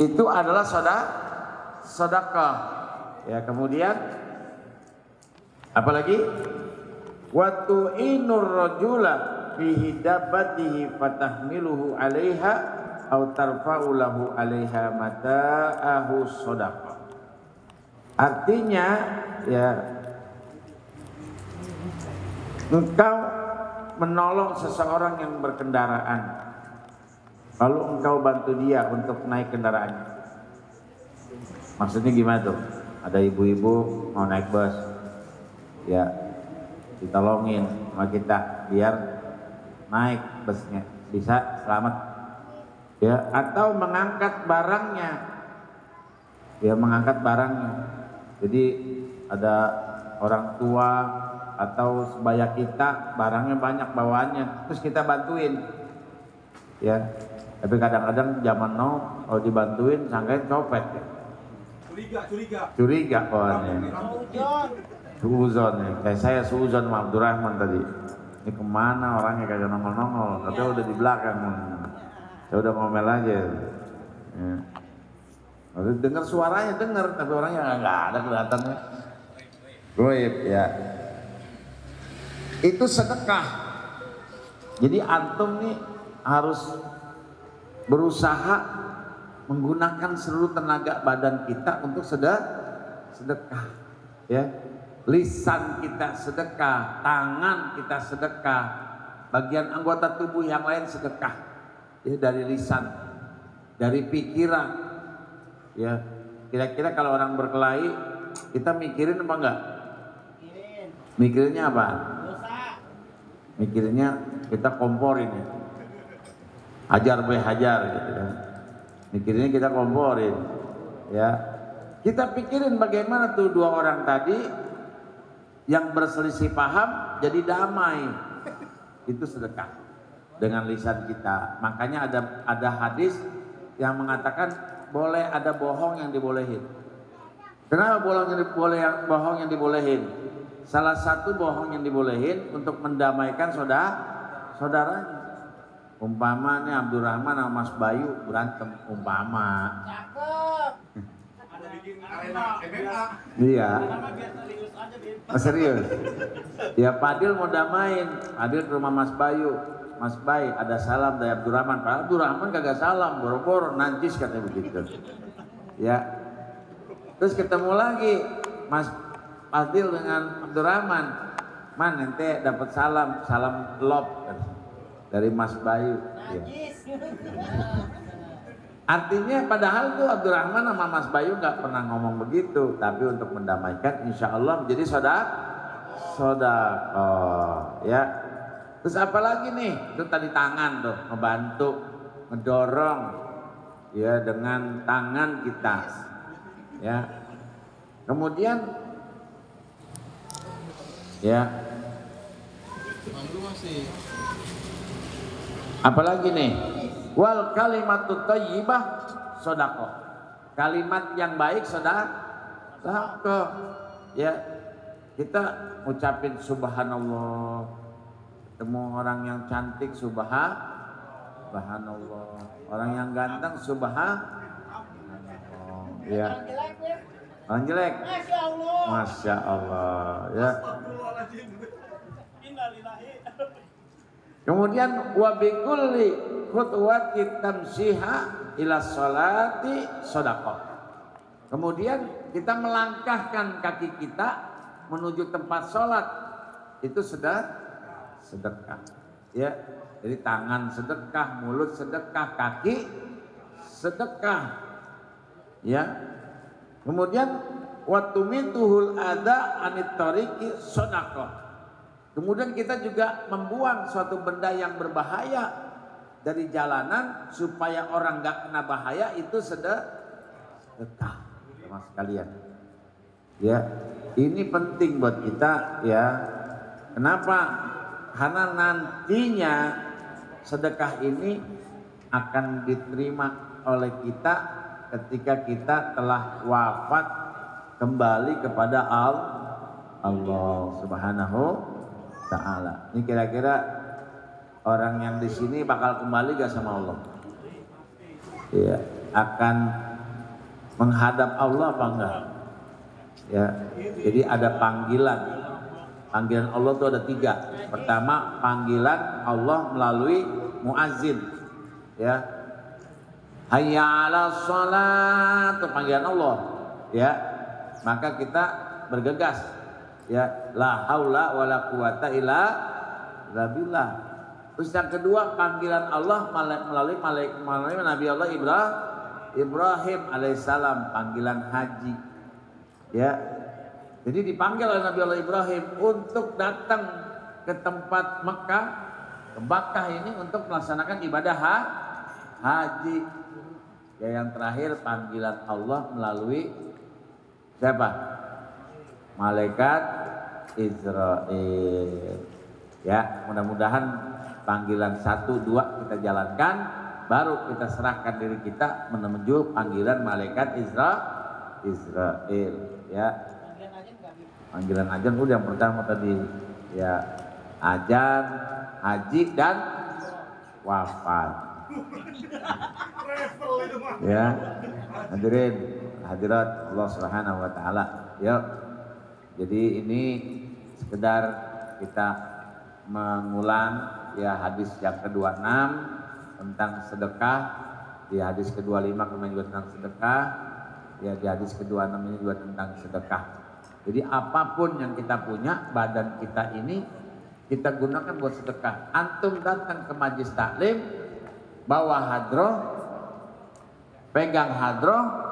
Itu adalah sedekah. Ya, kemudian apalagi? Wa tu'inur rajula fi hidabatihi fatahmiluhu 'alaiha aw tarfa'u lahu 'alaiha mata'ahu shadaqah. Artinya ya, engkau menolong seseorang yang berkendaraan, lalu engkau bantu dia untuk naik kendaraannya. Maksudnya gimana tuh? Ada ibu-ibu mau naik bus, ya ditolongin sama kita biar naik busnya bisa selamat, ya. Atau mengangkat barangnya, ya mengangkat barangnya. Jadi ada orang tua atau sebaya kita barangnya banyak bawaannya, terus kita bantuin, ya. Tapi kadang-kadang zaman now kalau dibantuin sangkain copet, ya. Curiga kawannya. Suuzon ya, kayak saya suuzon sama Abdurrahman tadi. Ini kemana orangnya kagak nongol-nongol, katanya udah di belakang. Saya udah ngomel aja. Ya. Lalu dengar suaranya dengar, tapi orangnya nggak ada kelihatannya. Goib ya. Itu sedekah. Jadi antum nih harus berusaha menggunakan seluruh tenaga badan kita untuk sedekah, ya. Lisan kita sedekah, tangan kita sedekah, bagian anggota tubuh yang lain sedekah, ya, dari lisan, dari pikiran, ya. Kira-kira kalau orang berkelahi kita mikirin apa enggak? Mikirinnya apa? Mikirinnya kita komporin, ya. Hajar be hajar gitu kan. Mikirnya kita komporin, ya. Kita pikirin bagaimana tuh dua orang tadi yang berselisih paham jadi damai. Itu sedekah dengan lisan kita. Makanya ada hadis yang mengatakan boleh ada bohong yang dibolehin. Kenapa bohong yang dibolehin? Salah satu bohong yang dibolehin untuk mendamaikan saudaranya. Umpamanya Abdurrahman sama Mas Bayu berantem, umpama. Iya. Serius. Ya Fadil mau damain, Fadil ke rumah Mas Bayu. Mas Bay ada salam dari Abdurrahman. Pak Abdurrahman kagak salam, boro-boro nancis katanya begitu. Ya. Terus ketemu lagi Mas Fadil dengan Abdurrahman. Man ente dapat salam love dari Mas Bayu, ya. Artinya padahal tuh Abdurrahman sama Mas Bayu nggak pernah ngomong begitu, tapi untuk mendamaikan insya Allah menjadi sedekah, ya. Terus apalagi nih? Itu tadi tangan tuh, ngebantu, ngedorong, ya, dengan tangan kita, ya. Kemudian, ya. Apalagi nih? Wal kalimatut thayyibah shadaqah. Kalimat yang baik sedekah. Ya. Kita ucapin subhanallah. Ketemu orang yang cantik subhanallah. Orang yang ganteng subhanallah. Ya. Orang jelek. Masya Allah. Ya. Kemudian wa bikulli khutwati tamsiha ila sholati shadaqah. Kemudian kita melangkahkan kaki kita menuju tempat sholat, itu sedekah. Ya, jadi tangan sedekah, mulut sedekah, kaki sedekah. Ya. Kemudian wa tumituhul adza anit tariqi shadaqah. Kemudian kita juga membuang suatu benda yang berbahaya dari jalanan supaya orang nggak kena bahaya, itu sedekah, sama sekalian. Ya, ini penting buat kita, ya. Kenapa? Karena nantinya sedekah ini akan diterima oleh kita ketika kita telah wafat kembali kepada Allah Subhanahu Ta'ala. Ini kira-kira orang yang di sini bakal kembali gak sama Allah? Iya, akan menghadap Allah apa enggak? Ya, jadi ada panggilan. Panggilan Allah itu ada 3. Pertama, panggilan Allah melalui muazin. Ya, hayya 'alas shalah, itu panggilan Allah. Ya, maka kita bergegas. Ya, la haula wala quwata illa billah. Terus yang kedua, panggilan Allah melalui Nabi Allah Ibrahim alaihissalam, panggilan haji. Ya, jadi dipanggil oleh Nabi Allah Ibrahim untuk datang ke tempat Mekah, ke Makkah ini untuk melaksanakan ibadah haji. Ya, yang terakhir panggilan Allah melalui siapa? Malaikat Israel. Ya, mudah-mudahan panggilan 1, 2 kita jalankan, baru kita serahkan diri kita menuju panggilan malaikat Israel. Ya, panggilan ajan udah yang pertama tadi. Ya, ajan, haji dan wafat. Ya, hadirin hadirat Allah Subhanahu wa taala. Yuk. Jadi ini sekedar kita mengulang ya hadis yang ke-26 tentang sedekah, di hadis ke-25 kemudian juga tentang sedekah, ya di hadis ke-26 ini juga tentang sedekah. Jadi apapun yang kita punya, badan kita ini kita gunakan buat sedekah. Antum datang ke majlis taklim, bawa hadroh, pegang hadroh,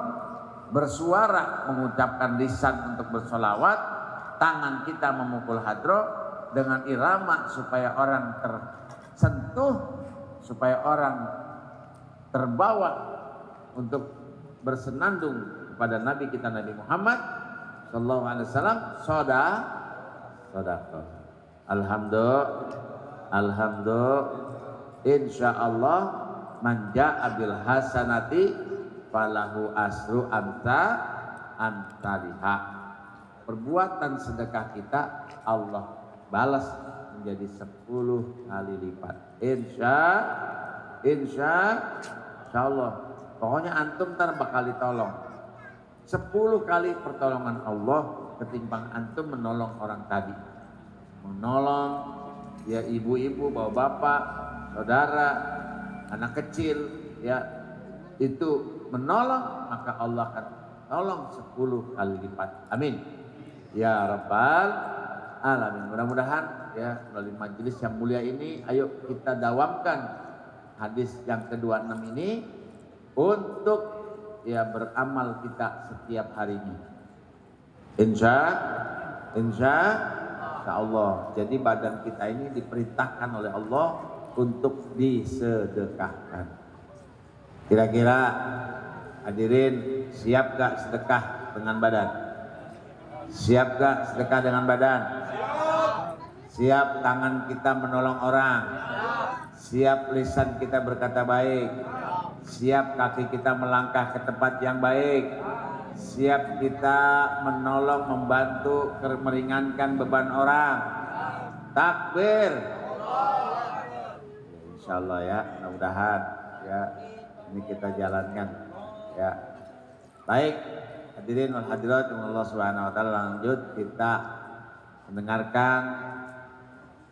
bersuara mengucapkan lisan untuk bersolawat, tangan kita memukul hadroh dengan irama supaya orang tersentuh, supaya orang terbawa untuk bersenandung kepada Nabi kita Nabi Muhammad sallallahu alaihi wasallam. Sedekah. Alhamdulillah, insyaallah man jaa bil hasanati falahu asru amsalihha. Perbuatan sedekah kita Allah balas menjadi 10 kali lipat. Insyaallah. Pokoknya antum ntar bakal ditolong 10 kali pertolongan Allah ketimbang antum menolong orang tadi. Menolong ya ibu-ibu, bapak-bapak, saudara, anak kecil, ya itu menolong, maka Allah akan tolong 10 kali lipat. Amin ya rabbal alamin. Mudah-mudahan ya melalui majelis yang mulia ini, ayo kita dawamkan hadis yang ke-26 ini untuk ya beramal kita setiap harinya. Insya Allah. Jadi badan kita ini diperintahkan oleh Allah untuk disedekahkan. Kira-kira hadirin siap gak sedekah dengan badan? Siap gak sedekah dengan badan? Siap tangan kita menolong orang? Siap lisan kita berkata baik? Siap kaki kita melangkah ke tempat yang baik? Siap kita menolong, membantu, meringankan beban orang? Takbir. Insyaallah ya, mudah-mudahan ya ini kita jalankan ya. Baik, hadirin wal hadirat Allah Subhanahu wa taala, lanjut kita mendengarkan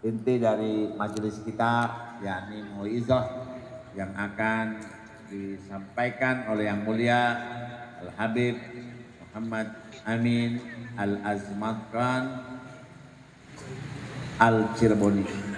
inti dari majelis kita, yakni mauizah yang akan disampaikan oleh yang mulia Al Habib Muhammad Amin Al Azmatkan Al Cireboni.